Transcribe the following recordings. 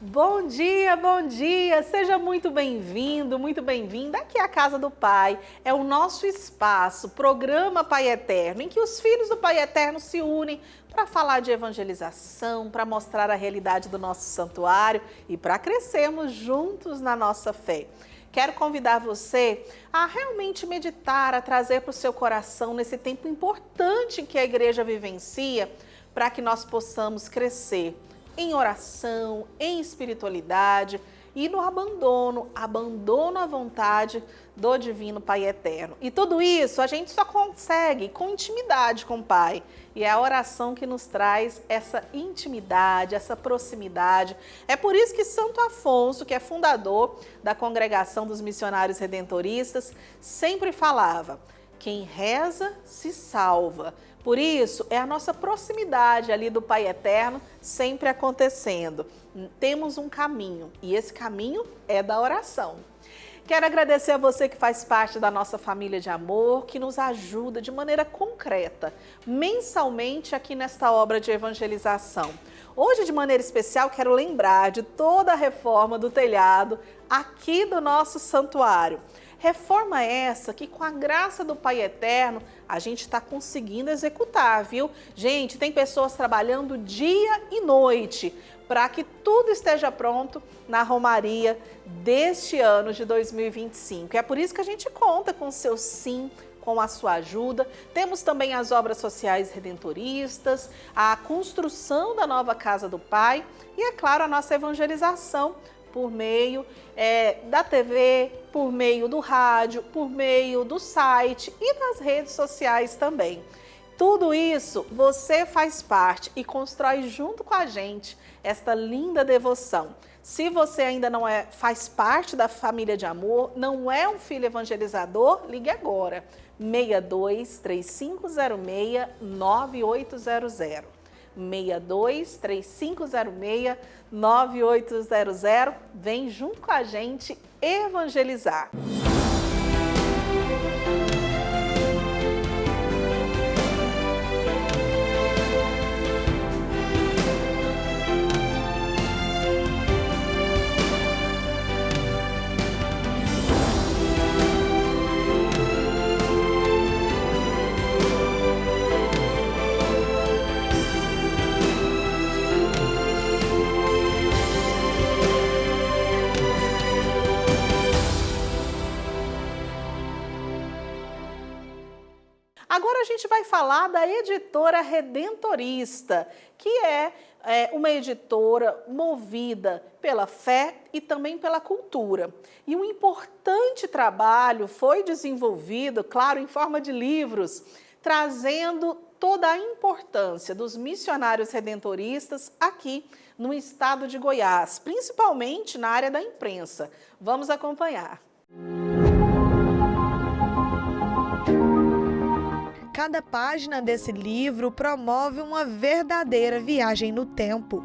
Bom dia! Seja muito bem-vindo, muito bem-vinda aqui à Casa do Pai. É o nosso espaço, programa Pai Eterno, em que os filhos do Pai Eterno se unem para falar de evangelização, para mostrar a realidade do nosso santuário e para crescermos juntos na nossa fé. Quero convidar você a realmente meditar, a trazer para o seu coração nesse tempo importante que a igreja vivencia, para que nós possamos crescer em oração, em espiritualidade e no abandono à vontade do Divino Pai Eterno. E tudo isso a gente só consegue com intimidade com o Pai. E é a oração que nos traz essa intimidade, essa proximidade. É por isso que Santo Afonso, que é fundador da Congregação dos Missionários Redentoristas, sempre falava: quem reza se salva. Por isso, é a nossa proximidade ali do Pai Eterno sempre acontecendo. Temos um caminho e esse caminho é da oração. Quero agradecer a você que faz parte da nossa família de amor, que nos ajuda de maneira concreta, mensalmente aqui nesta obra de evangelização. Hoje, de maneira especial, quero lembrar de toda a reforma do telhado aqui do nosso santuário. Reforma essa que, com a graça do Pai Eterno, a gente está conseguindo executar, viu? Gente, tem pessoas trabalhando dia e noite para que tudo esteja pronto na romaria deste ano de 2025. É por isso que a gente conta com o seu sim, com a sua ajuda. Temos também as obras sociais redentoristas, a construção da nova Casa do Pai e, é claro, a nossa evangelização por meio da TV, por meio do rádio, por meio do site e das redes sociais também. Tudo isso você faz parte e constrói junto com a gente esta linda devoção. Se você ainda não faz parte da família de amor, não é um filho evangelizador, ligue agora. 62 3506 9800. 62 3506 9800. Vem junto com a gente evangelizar. Agora a gente vai falar da Editora Redentorista, que é uma editora movida pela fé e também pela cultura. E um importante trabalho foi desenvolvido, claro, em forma de livros, trazendo toda a importância dos missionários redentoristas aqui no estado de Goiás, principalmente na área da imprensa. Vamos acompanhar. Cada página desse livro promove uma verdadeira viagem no tempo.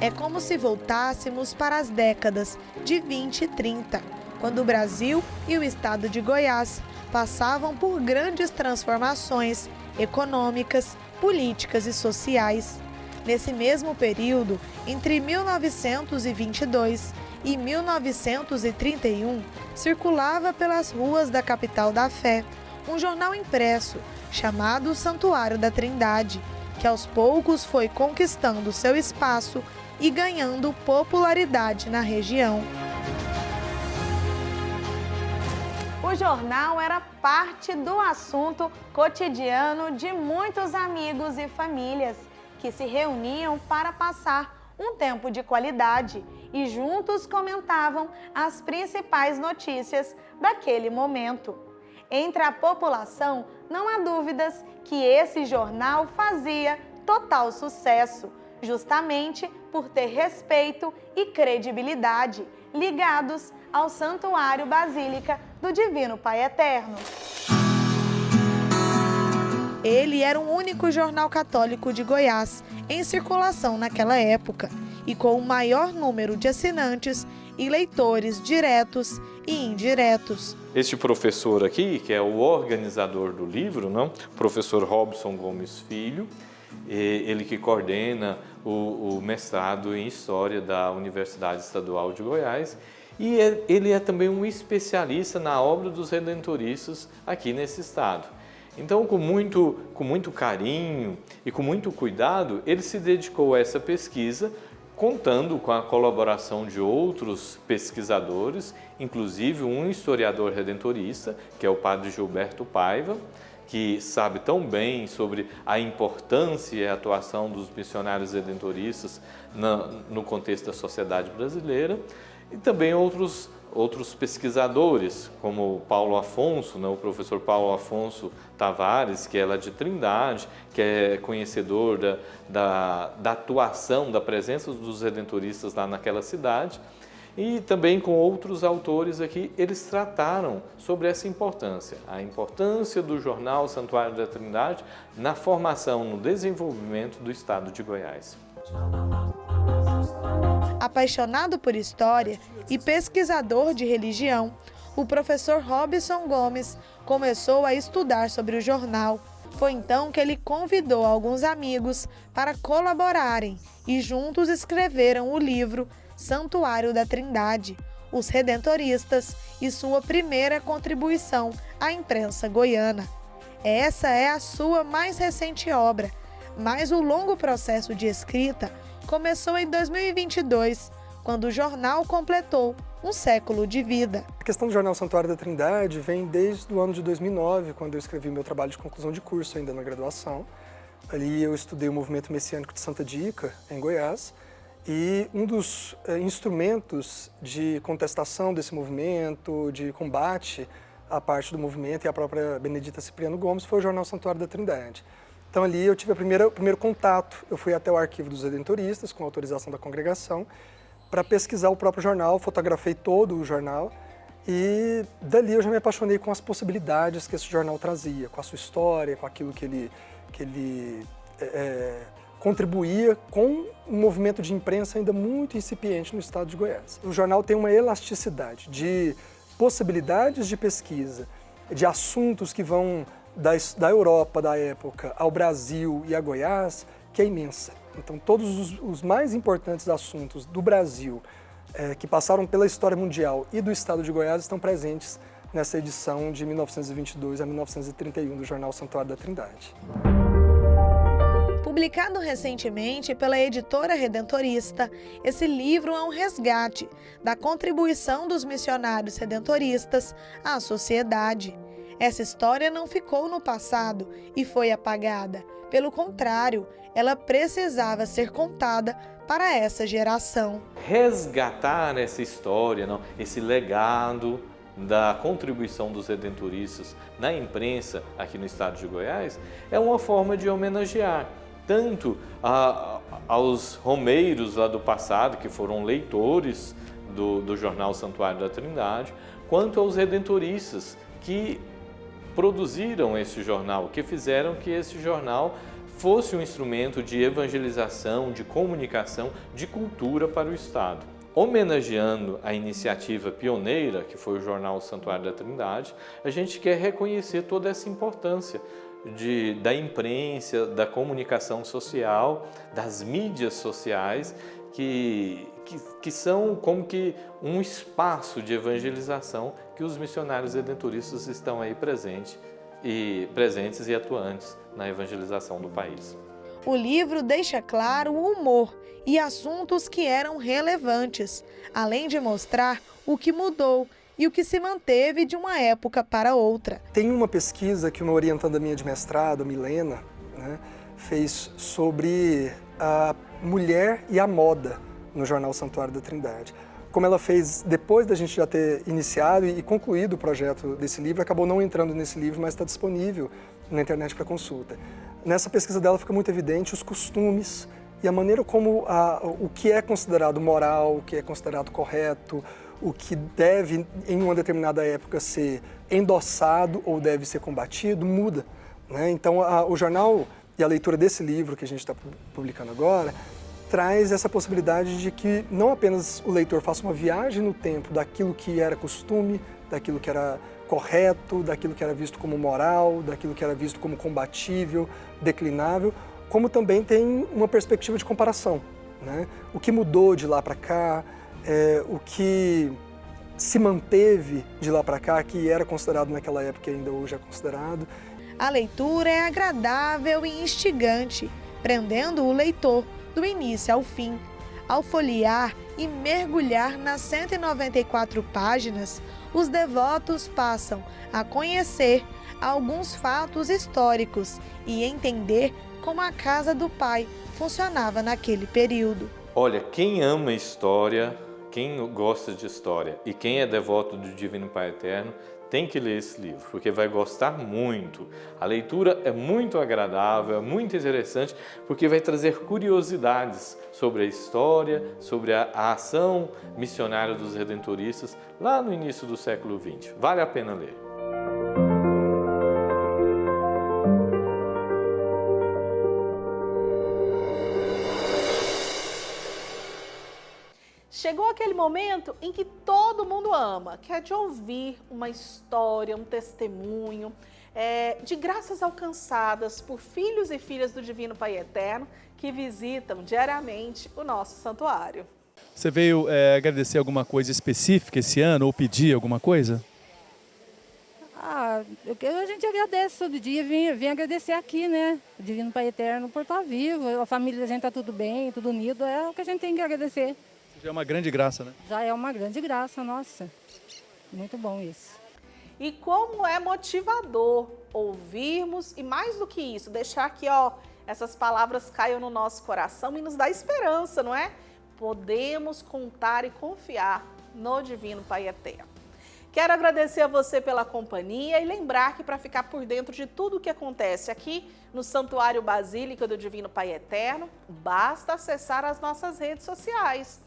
É como se voltássemos para as décadas de 20 e 30, quando o Brasil e o estado de Goiás passavam por grandes transformações econômicas, políticas e sociais. Nesse mesmo período, entre 1922 e 1931, circulava pelas ruas da capital da fé um jornal impresso chamado Santuário da Trindade, que aos poucos foi conquistando seu espaço e ganhando popularidade na região. O jornal era parte do assunto cotidiano de muitos amigos e famílias que se reuniam para passar um tempo de qualidade e juntos comentavam as principais notícias daquele momento. Entre a população, não há dúvidas que esse jornal fazia total sucesso, justamente por ter respeito e credibilidade ligados ao Santuário Basílica do Divino Pai Eterno. Ele era o único jornal católico de Goiás em circulação naquela época e com o maior número de assinantes e leitores diretos e indiretos. Este professor aqui, que é o organizador do livro, não? O professor Robson Gomes Filho, ele que coordena o mestrado em História da Universidade Estadual de Goiás, e ele é também um especialista na obra dos redentoristas aqui nesse estado. Então, com muito carinho e com muito cuidado, ele se dedicou a essa pesquisa, contando com a colaboração de outros pesquisadores, inclusive um historiador redentorista, que é o padre Gilberto Paiva, que sabe tão bem sobre a importância e a atuação dos missionários redentoristas no contexto da sociedade brasileira, e também outros pesquisadores, como Paulo Afonso, o professor Paulo Afonso Tavares, que é lá de Trindade, que é conhecedor da atuação, da presença dos redentoristas lá naquela cidade, e também com outros autores aqui, eles trataram sobre essa importância, a importância do jornal Santuário da Trindade na formação, no desenvolvimento do estado de Goiás. Apaixonado por história e pesquisador de religião, o professor Robson Gomes começou a estudar sobre o jornal. Foi então que ele convidou alguns amigos para colaborarem e juntos escreveram o livro Santuário da Trindade, os Redentoristas e sua primeira contribuição à imprensa goiana. Essa é a sua mais recente obra, mas o longo processo de escrita começou em 2022, quando o jornal completou um século de vida. A questão do jornal Santuário da Trindade vem desde o ano de 2009, quando eu escrevi meu trabalho de conclusão de curso ainda na graduação. Ali eu estudei o movimento messiânico de Santa Dica, em Goiás, e um dos instrumentos de contestação desse movimento, de combate à parte do movimento e à própria Benedita Cipriano Gomes, foi o jornal Santuário da Trindade. Então ali eu tive o primeiro contato, eu fui até o arquivo dos Redentoristas, com autorização da congregação, para pesquisar o próprio jornal, fotografei todo o jornal e dali eu já me apaixonei com as possibilidades que esse jornal trazia, com a sua história, com aquilo que ele contribuía com um movimento de imprensa ainda muito incipiente no estado de Goiás. O jornal tem uma elasticidade de possibilidades de pesquisa, de assuntos que vão da Europa da época ao Brasil e a Goiás, que é imensa. Então todos os mais importantes assuntos do Brasil que passaram pela história mundial e do estado de Goiás estão presentes nessa edição de 1922 a 1931 do jornal Santuário da Trindade. Publicado recentemente pela editora Redentorista, esse livro é um resgate da contribuição dos missionários redentoristas à sociedade. Essa história não ficou no passado e foi apagada. Pelo contrário, ela precisava ser contada para essa geração. Resgatar essa história, esse legado da contribuição dos redentoristas na imprensa aqui no estado de Goiás é uma forma de homenagear tanto aos romeiros lá do passado, que foram leitores do jornal Santuário da Trindade, quanto aos redentoristas que produziram esse jornal, que fizeram que esse jornal fosse um instrumento de evangelização, de comunicação, de cultura para o estado. Homenageando a iniciativa pioneira, que foi o jornal Santuário da Trindade, a gente quer reconhecer toda essa importância da imprensa, da comunicação social, das mídias sociais, que são como que um espaço de evangelização que os missionários redentoristas estão aí presentes e atuantes na evangelização do país. O livro deixa claro o humor e assuntos que eram relevantes, além de mostrar o que mudou e o que se manteve de uma época para outra. Tem uma pesquisa que uma orientanda minha de mestrado, a Milena, fez sobre a mulher e a moda no jornal Santuário da Trindade. Como ela fez depois da gente já ter iniciado e concluído o projeto desse livro, acabou não entrando nesse livro, mas está disponível na internet para consulta. Nessa pesquisa dela fica muito evidente os costumes e a maneira como o que é considerado moral, o que é considerado correto, o que deve, em uma determinada época, ser endossado ou deve ser combatido, muda. Então, o jornal e a leitura desse livro que a gente está publicando agora traz essa possibilidade de que não apenas o leitor faça uma viagem no tempo daquilo que era costume, daquilo que era correto, daquilo que era visto como moral, daquilo que era visto como combatível, declinável, como também tem uma perspectiva de comparação, né? O que mudou de lá para cá, o que se manteve de lá para cá, que era considerado naquela época e ainda hoje é considerado. A leitura é agradável e instigante, prendendo o leitor do início ao fim. Ao folhear e mergulhar nas 194 páginas, os devotos passam a conhecer alguns fatos históricos e entender como a casa do Pai funcionava naquele período. Olha, quem ama história, quem gosta de história e quem é devoto do Divino Pai Eterno, tem que ler esse livro, porque vai gostar muito. A leitura é muito agradável, é muito interessante, porque vai trazer curiosidades sobre a história, sobre a ação missionária dos redentoristas lá no início do século XX. Vale a pena ler. Chegou aquele momento em que todo mundo ama, que é de ouvir uma história, um testemunho, de graças alcançadas por filhos e filhas do Divino Pai Eterno que visitam diariamente o nosso santuário. Você veio agradecer alguma coisa específica esse ano ou pedir alguma coisa? A gente agradece todo dia, vem agradecer aqui, né? O Divino Pai Eterno por estar vivo, a família da gente está tudo bem, tudo unido, é o que a gente tem que agradecer. Já é uma grande graça, né? Já é uma grande graça, nossa. Muito bom isso. E como é motivador ouvirmos e mais do que isso, deixar que essas palavras caiam no nosso coração e nos dá esperança, não é? Podemos contar e confiar no Divino Pai Eterno. Quero agradecer a você pela companhia e lembrar que para ficar por dentro de tudo o que acontece aqui no Santuário Basílica do Divino Pai Eterno, basta acessar as nossas redes sociais,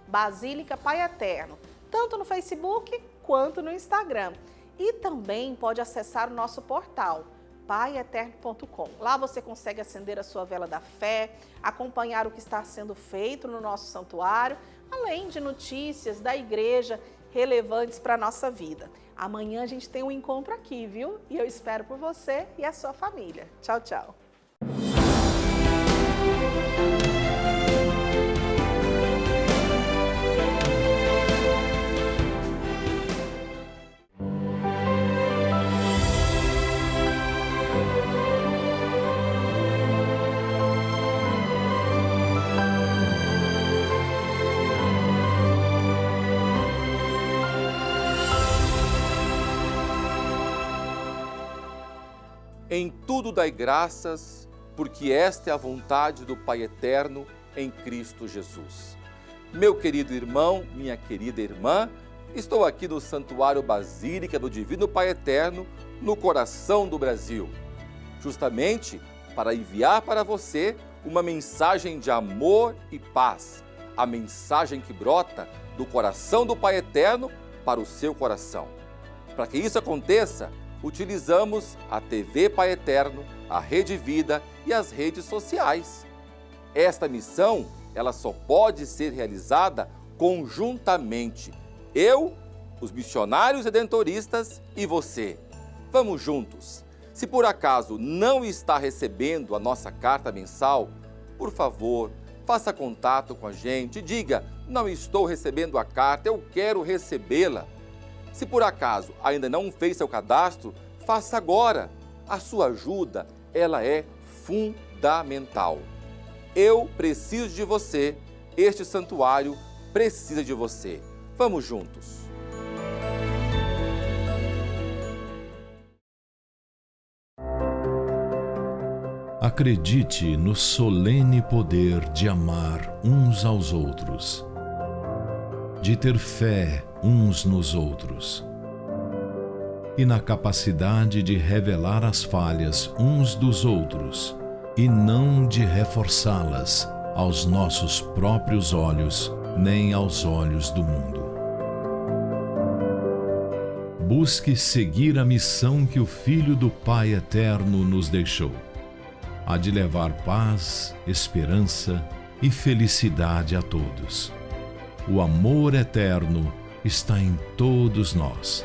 @Basílica Pai Eterno, tanto no Facebook quanto no Instagram. E também pode acessar o nosso portal, paieterno.com. Lá você consegue acender a sua vela da fé, acompanhar o que está sendo feito no nosso santuário, além de notícias da igreja relevantes para a nossa vida. Amanhã a gente tem um encontro aqui, viu? E eu espero por você e a sua família. Tchau, tchau. Em tudo dai graças, porque esta é a vontade do Pai Eterno em Cristo Jesus. Meu querido irmão, minha querida irmã, estou aqui no Santuário Basílica do Divino Pai Eterno, no coração do Brasil, justamente para enviar para você uma mensagem de amor e paz, a mensagem que brota do coração do Pai Eterno para o seu coração. Para que isso aconteça, utilizamos a TV Pai Eterno, a Rede Vida e as redes sociais. Esta missão, ela só pode ser realizada conjuntamente. Eu, os missionários redentoristas e você. Vamos juntos. Se por acaso não está recebendo a nossa carta mensal, por favor, faça contato com a gente, diga: não estou recebendo a carta, eu quero recebê-la. Se por acaso ainda não fez seu cadastro, faça agora. A sua ajuda, ela é fundamental. Eu preciso de você, este santuário precisa de você. Vamos juntos. Acredite no solene poder de amar uns aos outros, de ter fé uns nos outros e na capacidade de revelar as falhas uns dos outros e não de reforçá-las aos nossos próprios olhos nem aos olhos do mundo. Busque seguir a missão que o Filho do Pai Eterno nos deixou, a de levar paz, esperança e felicidade a todos. O amor eterno está em todos nós.